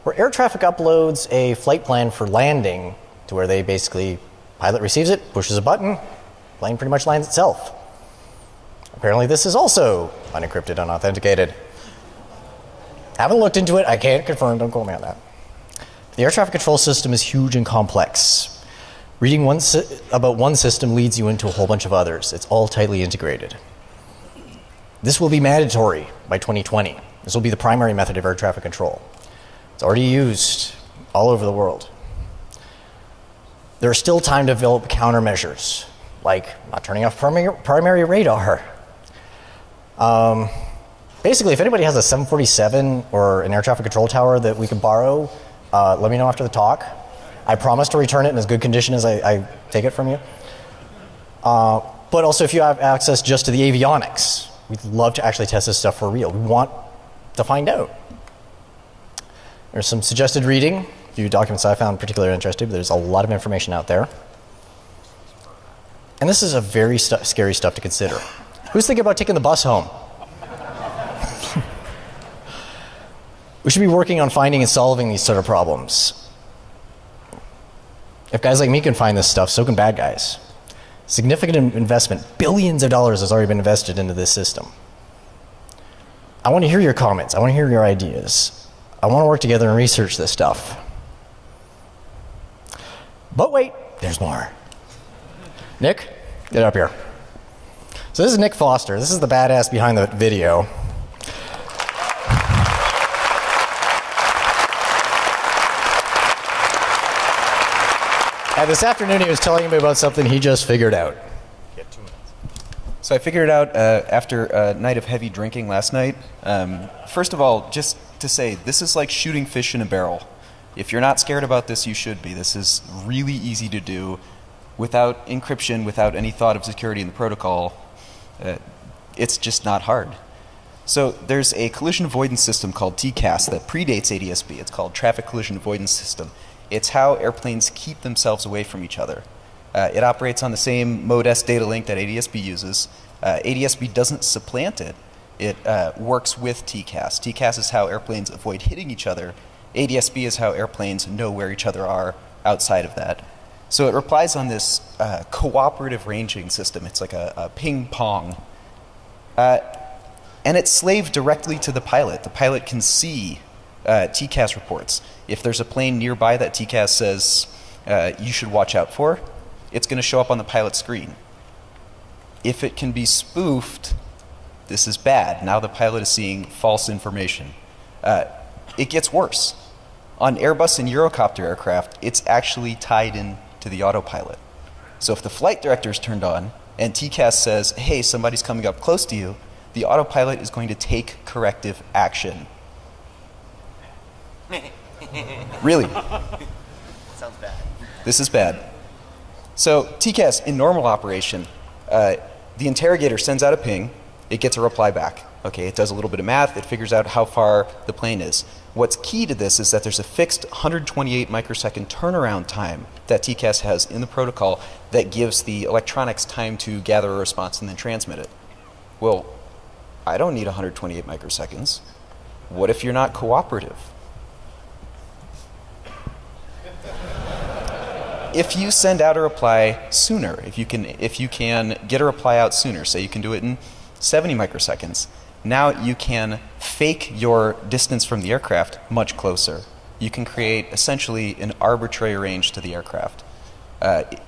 where air traffic uploads a flight plan for landing to where they basically, pilot receives it, pushes a button, plane pretty much lands itself. Apparently this is also unencrypted, unauthenticated. Haven't looked into it, I can't confirm, don't quote me on that. The air traffic control system is huge and complex. Reading about one system leads you into a whole bunch of others. It's all tightly integrated. This will be mandatory by 2020. This will be the primary method of air traffic control. It's already used all over the world. There's still time to develop countermeasures, like not turning off primary radar. Basically, if anybody has a 747 or an air traffic control tower that we can borrow, let me know after the talk. I promise to return it in as good condition as I take it from you. But also, if you have access just to the avionics, we'd love to actually test this stuff for real. We want to find out. There's some suggested reading, a few documents I found particularly interesting, but there's a lot of information out there. And this is a very scary stuff to consider. Who's thinking about taking the bus home? We should be working on finding and solving these sort of problems. If guys like me can find this stuff, so can bad guys. Significant investment, billions of dollars has already been invested into this system. I want to hear your comments. I want to hear your ideas. I want to work together and research this stuff. But wait, there's more. Nick, get up here. So this is Nick Foster. This is the badass behind the video. And this afternoon he was telling me about something he just figured out. So I figured it out after a night of heavy drinking last night. First of all, just to say, this is like shooting fish in a barrel. If you're not scared about this, you should be. This is really easy to do without encryption, without any thought of security in the protocol. It's just not hard. So there's a collision avoidance system called TCAS that predates ADSB. It's called Traffic Collision Avoidance System. It's how airplanes keep themselves away from each other. It operates on the same Mode-S data link that ADSB uses. ADSB doesn't supplant it. It works with TCAS. TCAS is how airplanes avoid hitting each other. ADSB is how airplanes know where each other are outside of that. So it relies on this cooperative ranging system. It's like a ping pong. And it's slaved directly to the pilot. The pilot can see TCAS reports. If there's a plane nearby that TCAS says you should watch out for, it's going to show up on the pilot screen. If it can be spoofed, this is bad. Now the pilot is seeing false information. It gets worse. On Airbus and Eurocopter aircraft, it's actually tied in to the autopilot. So if the flight director is turned on and TCAS says, hey, somebody's coming up close to you, the autopilot is going to take corrective action. Really? Sounds bad. This is bad. So TCAS, in normal operation, the interrogator sends out a ping, it gets a reply back. Okay, it does a little bit of math, it figures out how far the plane is. What's key to this is that there's a fixed 128 microsecond turnaround time that TCAS has in the protocol that gives the electronics time to gather a response and then transmit it. Well, I don't need 128 microseconds. What if you're not cooperative? If you send out a reply sooner, if you can get a reply out sooner, say you can do it in 70 microseconds, now you can fake your distance from the aircraft much closer. You can create essentially an arbitrary range to the aircraft.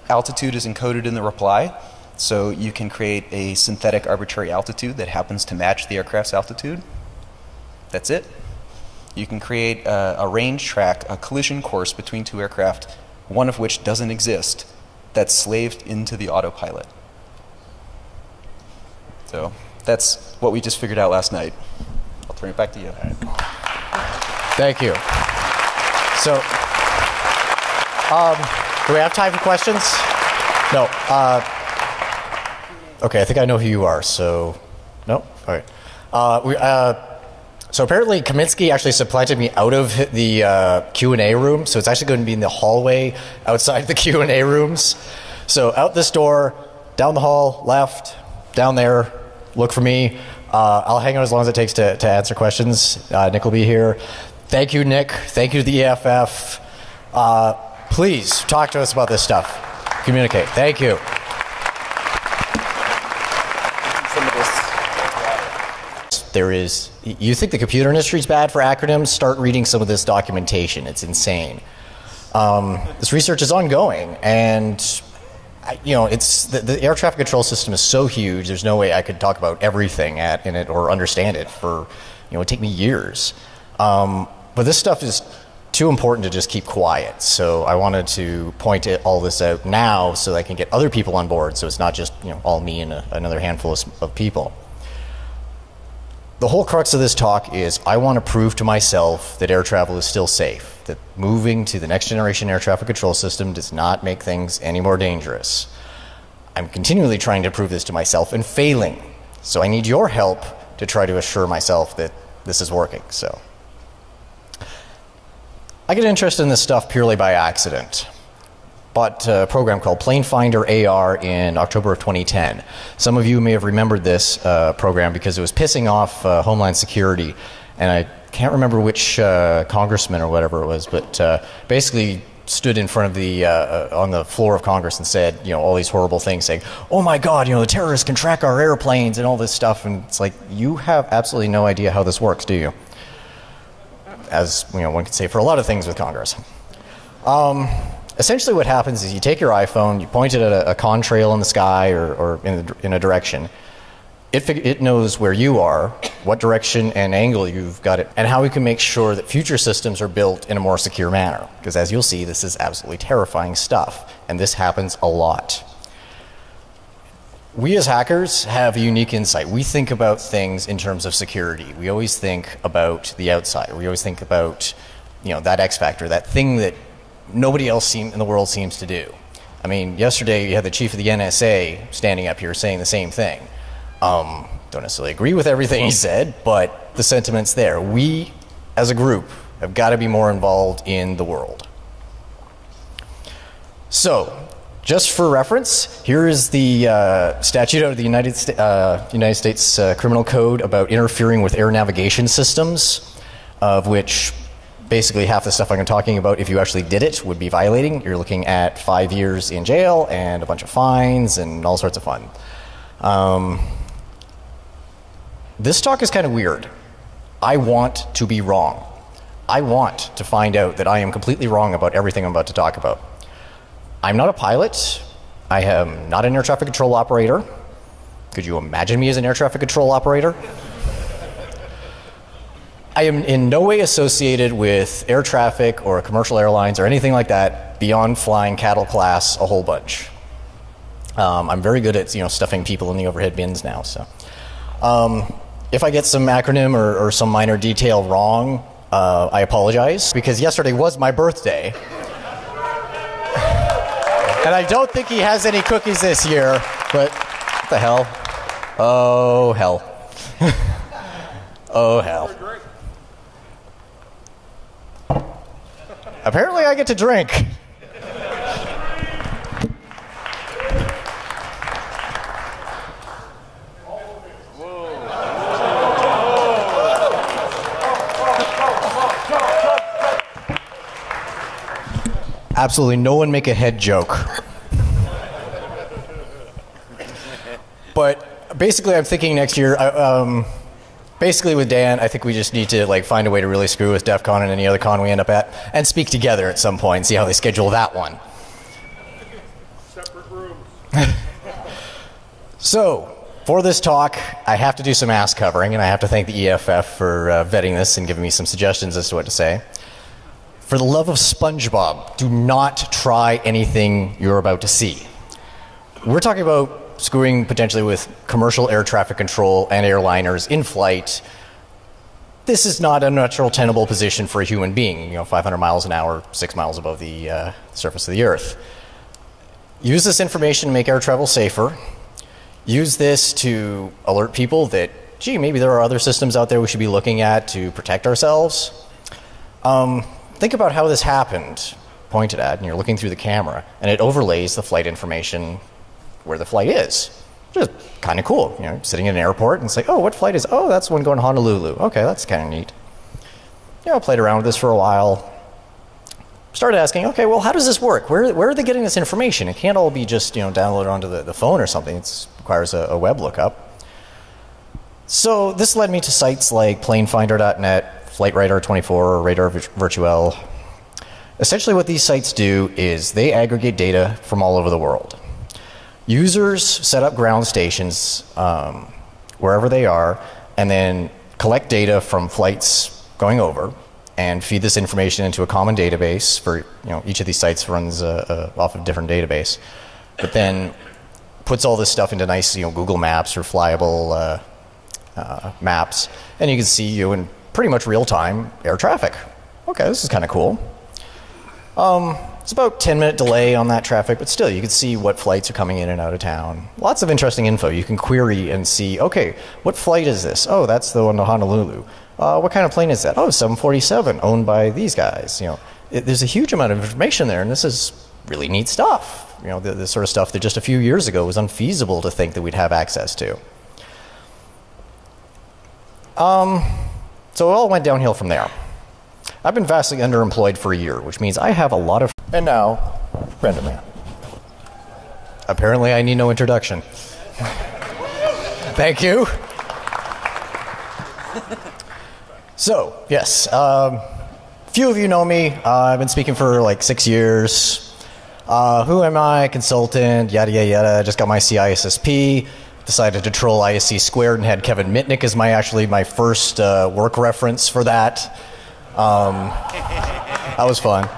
Altitude is encoded in the reply, so you can create a synthetic arbitrary altitude that happens to match the aircraft's altitude. That's it. You can create a range track, a collision course between two aircraft, one of which doesn't exist, that's slaved into the autopilot. So that's what we just figured out last night. I'll turn it back to you. Thank you. So, do we have time for questions? No. Okay, I think I know who you are, so... No? All right. So apparently Kaminsky actually supplanted me out of the Q&A room, so it's actually going to be in the hallway outside the Q&A rooms. So out this door, down the hall, left, down there, look for me. I'll hang out as long as it takes to answer questions. Nick will be here. Thank you, Nick. Thank you to the EFF. Please talk to us about this stuff. Communicate. Thank you. There is, you think the computer industry is bad for acronyms? Start reading some of this documentation. It's insane. This research is ongoing, and it's the air traffic control system is so huge. There's no way I could talk about everything in it or understand it for, it'd take me years. But this stuff is too important to just keep quiet. So I wanted to point all this out now so that I can get other people on board. So it's not just all me and another handful of people. The whole crux of this talk is I want to prove to myself that air travel is still safe, that moving to the next generation air traffic control system does not make things any more dangerous. I'm continually trying to prove this to myself and failing. So I need your help to try to assure myself that this is working. So I get interested in this stuff purely by accident. Bought a program called Plane Finder AR in October of 2010. Some of you may have remembered this program because it was pissing off Homeland Security, and I can't remember which congressman or whatever it was, but basically stood in front of the on the floor of Congress and said, all these horrible things, saying, "Oh my God, the terrorists can track our airplanes and all this stuff." And it's like, you have absolutely no idea how this works, do you? As one could say for a lot of things with Congress. Essentially what happens is you take your iPhone, you point it at a contrail in the sky or in a direction. It knows where you are, what direction and angle you've got it, and how we can make sure that future systems are built in a more secure manner. Because as you'll see, this is absolutely terrifying stuff, and this happens a lot. We as hackers have a unique insight. We think about things in terms of security. We always think about the outside. We always think about that X factor, that thing that nobody else in the world seems to do. I mean, yesterday you had the chief of the NSA standing up here saying the same thing. Don't necessarily agree with everything he said, but the sentiment's there. We, as a group, have got to be more involved in the world. So, just for reference, here is the statute out of the United States Criminal Code about interfering with air navigation systems, of which basically half the stuff I'm talking about, if you actually did it, would be violating. You're looking at 5 years in jail and a bunch of fines and all sorts of fun. This talk is kind of weird. I want to be wrong. I want to find out that I am completely wrong about everything I'm about to talk about. I'm not a pilot. I am not an air traffic control operator. Could you imagine me as an air traffic control operator? I am in no way associated with air traffic or commercial airlines or anything like that beyond flying cattle class a whole bunch. I'm very good at stuffing people in the overhead bins now. So, if I get some acronym or some minor detail wrong, I apologize, because yesterday was my birthday, and I don't think he has any cookies this year. But what the hell? Oh hell! Oh hell! Apparently I get to drink. Absolutely no one make a head joke. But basically I'm thinking next year, Basically, with Dan, I think we just need to like find a way to really screw with DEF CON and any other con we end up at, and speak together at some point and see how they schedule that one. Separate rooms. So, for this talk, I have to do some ass covering, and I have to thank the EFF for vetting this and giving me some suggestions as to what to say. For the love of SpongeBob, do not try anything you're about to see. We're talking about screwing potentially with commercial air traffic control and airliners in flight. This is not a natural tenable position for a human being, 500 miles an hour, 6 miles above the surface of the Earth. Use this information to make air travel safer. Use this to alert people that, gee, maybe there are other systems out there we should be looking at to protect ourselves. Think about how this happened, pointed at, and you're looking through the camera, and it overlays the flight information where the flight is. Just kind of cool. Sitting in an airport and it's like, oh, what flight is? Oh, that's the one going to Honolulu. Okay, that's kind of neat. I played around with this for a while. Started asking, okay, well, how does this work? Where are they getting this information? It can't all be just downloaded onto the phone or something. It requires a web lookup. So this led me to sites like planefinder.net, FlightRadar24, or Radar Virtual. Essentially what these sites do is they aggregate data from all over the world. Users set up ground stations wherever they are and then collect data from flights going over and feed this information into a common database for, each of these sites runs off of a different database, but then puts all this stuff into nice, Google Maps or flyable maps, and you can see in pretty much real time air traffic. Okay, this is kind of cool. It's about 10-minute delay on that traffic, but still, you can see what flights are coming in and out of town. Lots of interesting info. You can query and see, okay, what flight is this? Oh, that's the one to Honolulu. What kind of plane is that? Oh, 747, owned by these guys. There's a huge amount of information there, and this is really neat stuff. The sort of stuff that just a few years ago was unfeasible to think that we'd have access to. So it all went downhill from there. I've been vastly underemployed for a year, which means I have a lot of... And now, RenderMan. Apparently I need no introduction. Thank you. So, yes, few of you know me. I've been speaking for like 6 years. Who am I? Consultant, yada, yada, yada. Just got my CISSP. Decided to troll ISC squared and had Kevin Mitnick as my first work reference for that. That was fun.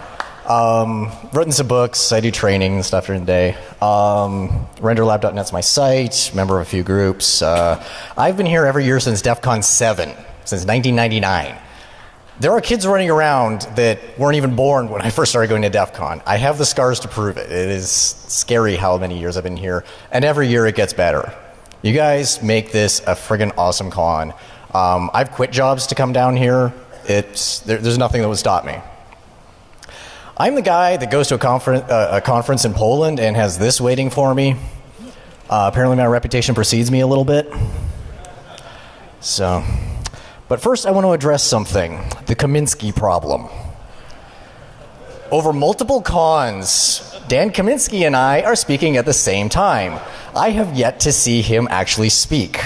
Written some books. I do training and stuff during the day. RenderLab.net's my site. Member of a few groups. I've been here every year since DEF CON 7, since 1999. There are kids running around that weren't even born when I first started going to DEF CON. I have the scars to prove it. It is scary how many years I've been here, and every year it gets better. You guys make this a friggin' awesome con. I've quit jobs to come down here. There's nothing that would stop me. I'm the guy that goes to a conference in Poland and has this waiting for me. Apparently my reputation precedes me a little bit. So, but first I want to address something, the Kaminsky problem. Over multiple cons, Dan Kaminsky and I are speaking at the same time. I have yet to see him actually speak.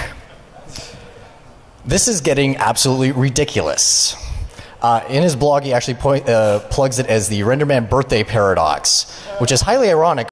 This is getting absolutely ridiculous. In his blog, he actually plugs it as the RenderMan birthday paradox, which is highly ironic